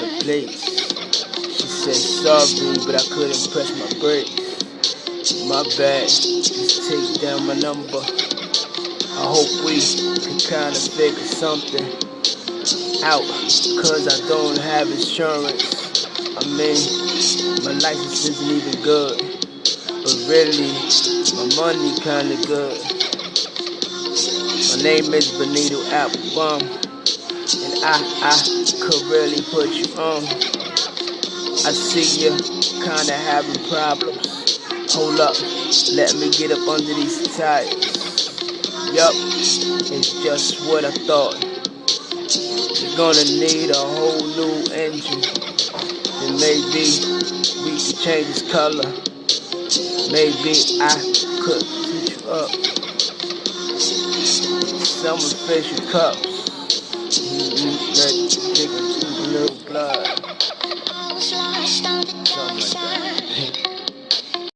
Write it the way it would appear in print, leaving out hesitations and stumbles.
out of place. She said sorry, but I couldn't press my brakes. My bad, just take down my number. I hope we can kinda figure something out, cause I don't have insurance. I mean, my license isn't even good, but really, my money kinda good. My name is Benito Applebaum, and I could really put you on. I see you kinda having problems. Hold up, let me get up under these tires. Yup, it's just what I thought. You're gonna need a whole new engine. And maybe we could change its color. Maybe I could put you up some official cups. Let you drink a little blood. Something like that.